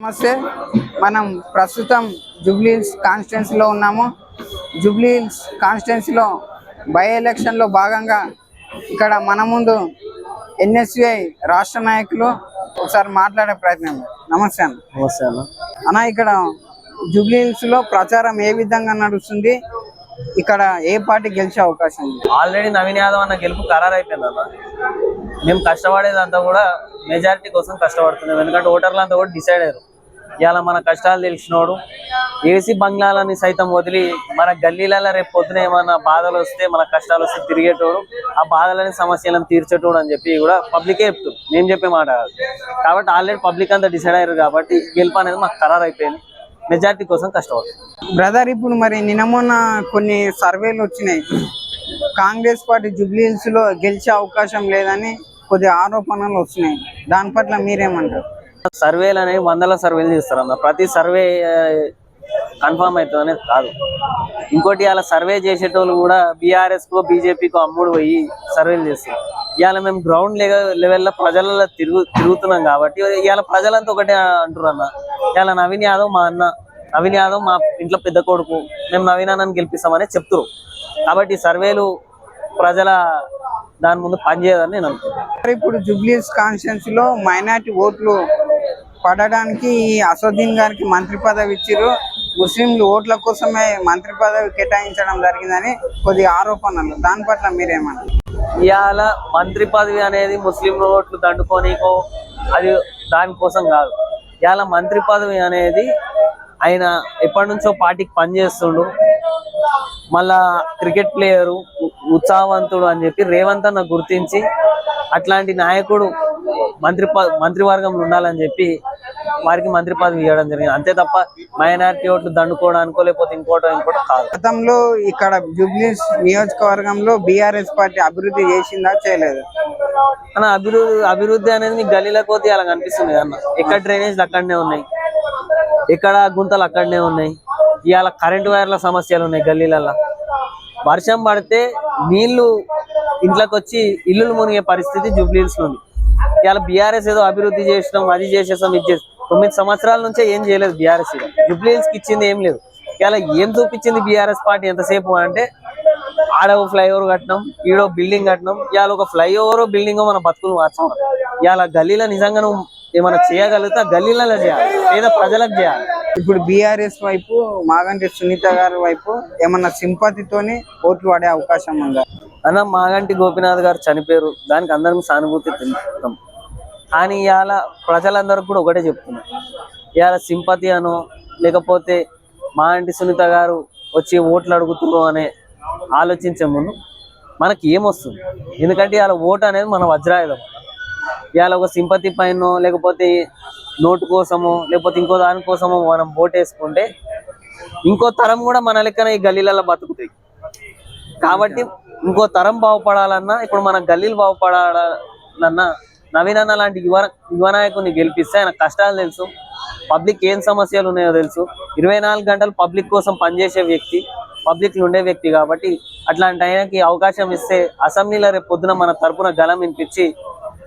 నమస్తే. మనం ప్రస్తుతం జూబ్లీహిల్స్ కాన్స్టిట్యున్సీలో ఉన్నాము. జూబ్లీహిల్స్ కాన్స్టిట్యున్సీలో బై ఎలక్షన్లో భాగంగా ఇక్కడ మన ముందు ఎన్ఎస్యుఐ రాష్ట్ర నాయకులు ఒకసారి మాట్లాడే ప్రయత్నం. నమస్తే అన్న. నమస్తే అన్న. అన్న, ఇక్కడ జూబ్లీహిల్స్లో ప్రచారం ఏ విధంగా నడుస్తుంది? ఇక్కడ ఏ పార్టీ గెలిచే అవకాశం ఉంది? ఆల్రెడీ నవీన్ యాదవ్ అన్న గెలుపు ఖరారు అయిపోయింది అన్న. మేము కష్టపడేదంతా కూడా మెజారిటీ కోసం కష్టపడుతున్నాం. ఎందుకంటే ఓటర్లంతా కూడా డిసైడ్ అయ్యారు. ఇలా మన కష్టాలు తెలిసినోడు ఏసీ బంగ్లాలని సైతం వదిలి మన గల్లీలలో రేపు పొద్దున ఏమన్నా బాధలు వస్తే మన కష్టాలు వస్తే తిరిగేటోడు, ఆ బాధలని సమస్యలను తీర్చేటోడు అని చెప్పి కూడా పబ్లికే చెప్తారు. నేను చెప్పే మాట కాదు. కాబట్టి ఆల్రెడీ పబ్లిక్ అంతా డిసైడ్ అయ్యారు కాబట్టి గెలుపు అనేది మాకు ఖరారు అయిపోయింది. మెజారిటీ కోసం కష్టపడుతుంది. బ్రదర్, ఇప్పుడు మరి నిన్న మొన్న కొన్ని సర్వేలు వచ్చినాయి. కాంగ్రెస్ పార్టీ జూబ్లీహిల్స్లో గెలిచే అవకాశం లేదని కొద్ది ఆరోపణలు వస్తున్నాయి. దాని పట్ల మీరేమంటారు? సర్వేలు అనేవి వందల సర్వేలు చేస్తారు అన్న. ప్రతి సర్వే కన్ఫామ్ అవుతుంది అనేది కాదు. ఇంకోటి ఇలా సర్వే చేసేటోళ్ళు కూడా బీఆర్ఎస్కో బీజేపీకో అమ్ముడు పోయి సర్వేలు చేస్తారు. ఇవాళ మేము గ్రౌండ్ లెవెల్లో ప్రజలలో తిరుగుతున్నాం కాబట్టి ఇవాళ ప్రజలంతా ఒకటే అంటారు అన్న. ఇవాళ నవీన్ యాదవ్ మా అన్న, నవీన్ యాదవ్ మా ఇంట్లో పెద్ద కొడుకు, మేము నవీన్ అన్నని గెలిపిస్తామని చెప్తారు. కాబట్టి సర్వేలు ప్రజల దాని ముందు పనిచేయదని నేను అనుకుంటున్నాను. ఇప్పుడు జూబ్లీహిల్స్ కాన్స్టిట్యున్సీలో మైనారిటీ ఓట్లు పడడానికి అసదుద్దీన్ గారికి మంత్రి పదవి ఇచ్చారు. ముస్లింలు ఓట్ల కోసమే మంత్రి పదవి కేటాయించడం జరిగిందని కొద్ది ఆరోపణలు. దాని పట్ల మీరేమన్నారు? ఇవాళ మంత్రి పదవి అనేది ముస్లిం ఓట్లు దండుకోనికో అది దానికోసం కాదు. ఇవాళ మంత్రి పదవి అనేది ఆయన ఎప్పటి నుంచో పార్టీకి పనిచేస్తుండు. మళ్ళా క్రికెట్ ప్లేయరు, ఉత్సాహవంతుడు అని చెప్పి రేవంత్ అన్న గుర్తించి అట్లాంటి నాయకుడు మంత్రివర్గంలో ఉండాలని చెప్పి వారికి మంత్రి పదవి ఇవ్వడం జరిగింది. అంతే తప్ప మైనారిటీ ఓట్లు దండుకోవడానికో లేకపోతే ఇంకోటో కాదు. గతంలో ఇక్కడ జూబ్లీహిల్స్ నియోజకవర్గంలో బీఆర్ఎస్ పార్టీ అభివృద్ధి చేసిందా, చేయలేదు అన్న? అభివృద్ధి అనేది మీకు గల్లీలకు పోతే అలా కనిపిస్తుంది అన్న. ఎక్కడ డ్రైనేజ్లు అక్కడనే ఉన్నాయి, ఎక్కడ గుంతలు అక్కడనే ఉన్నాయి. ఇవాళ కరెంటు వైర్ల సమస్యలు ఉన్నాయి గల్లీలలో. వర్షం పడితే నీళ్లు ఇంట్లోకి వచ్చి ఇల్లులు మునిగే పరిస్థితి జూబ్లీహిల్స్ ఉంది. ఇవాళ బీఆర్ఎస్ ఏదో అభివృద్ధి చేసినాం, అది చేసేసాం, ఇది చేసాం. 9 సంవత్సరాల నుంచే ఏం చేయలేదు బీఆర్ఎస్. జూబ్లీహిల్స్కి ఇచ్చింది ఏం లేదు. ఇవాళ ఏం చూపించింది బీఆర్ఎస్ పార్టీ ఎంతసేపు అంటే ఆడ ఫ్లైఓవర్ కట్టినాం, ఈడో బిల్డింగ్ కట్టినాం. ఇవాళ ఒక ఫ్లైఓవర్ బిల్డింగ్ మన బతుకులు మార్చాం. ఇవాళ గల్లీలో నిజంగా నువ్వు ఏమైనా చేయగలిగితే గల్లీలలో చేయాలి, లేదా ప్రజలకు చేయాలి. ఇప్పుడు బీఆర్ఎస్ వైపు మాగంటి సునీత గారి వైపు ఏమన్నా సింపతితోని ఓట్లు పడే అవకాశం ఉందా అన్న? మాగంటి గోపీనాథ్ గారు చనిపోయారు, దానికి అందరికి సానుభూతి తెలుపుతాం. కానీ ఇవాళ ప్రజలందరూ కూడా ఒకటే చెప్తున్నారు. ఇవాళ సింపతి అనో లేకపోతే మాగంటి సునీత గారు వచ్చి ఓట్లు అడుగుతున్నారు అనే ఆలోచించే ముందు మనకి ఏమొస్తుంది? ఎందుకంటే ఇవాళ ఓటు అనేది మన వజ్రాయుధం. ఇవాళ ఒక సింపతి పైన లేకపోతే నోటు కోసమో లేకపోతే ఇంకో దానికోసమో మనం ఓటు వేసుకుంటే ఇంకో తరం కూడా మన లెక్కన ఈ గల్లీలలో బతుకుతాయి. కాబట్టి ఇంకో తరం బాగుపడాలన్నా, ఇప్పుడు మన గల్లీలు బాగుపడాలన్నా నవీన్ అన్న లాంటి యువ నాయకుని గెలిపిస్తే ఆయన కష్టాలు తెలుసు, పబ్లిక్ ఏం సమస్యలు ఉన్నాయో తెలుసు. 24 గంటలు పబ్లిక్ కోసం పనిచేసే వ్యక్తి, పబ్లిక్లో ఉండే వ్యక్తి. కాబట్టి అట్లాంటి ఆయనకి అవకాశం ఇస్తే అసెంబ్లీలో రేపు పొద్దున మన తరపున గలం వినిపించి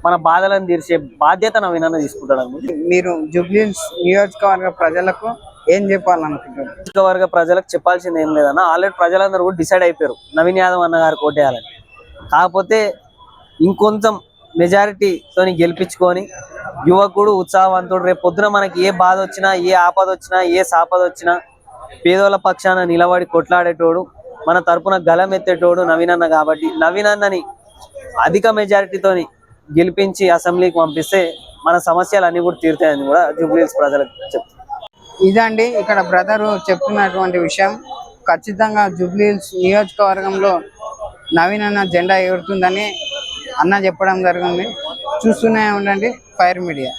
మన బాధలను తీర్చే బాధ్యత నవీన్ అన్న తీసుకుంటాడు. మీరు జూబ్లీహిల్స్ నియోజకవర్గ ప్రజలకు ఏం చెప్పాలనుకుంటారు? నియోజకవర్గ ప్రజలకు చెప్పాల్సింది ఏం లేదన్న. ఆల్రెడీ ప్రజలందరూ కూడా డిసైడ్ అయిపోయారు నవీన్ యాదవ్ అన్న గారు కోటేయాలని. కాకపోతే ఇంకొంచెం మెజారిటీతో గెలిపించుకొని యువకుడు, ఉత్సాహవంతుడు, రేపు పొద్దున మనకి ఏ బాధ వచ్చినా, ఏ ఆపద వచ్చినా, ఏ సాపద వచ్చినా పేదోళ్ళ పక్షాన నిలబడి కొట్లాడేటోడు, మన తరపున గలం ఎత్తేటోడు నవీన్ అన్న. కాబట్టి నవీన్ అన్నని అధిక మెజారిటీతోని గెలిపించి అసెంబ్లీకి పంపిస్తే మన సమస్యలు అన్ని కూడా తీరుతాయని కూడా జూబ్లీహిల్స్ ప్రజలకు చెప్తారు. ఇదండి ఇక్కడ బ్రదరు చెప్తున్నటువంటి విషయం. ఖచ్చితంగా జూబ్లీహిల్స్ నియోజకవర్గంలో నవీన్ అన్న జెండా ఎగురుతుందని అన్న చెప్పడం జరిగింది. చూస్తూనే ఉండండి ఫైర్ మీడియా.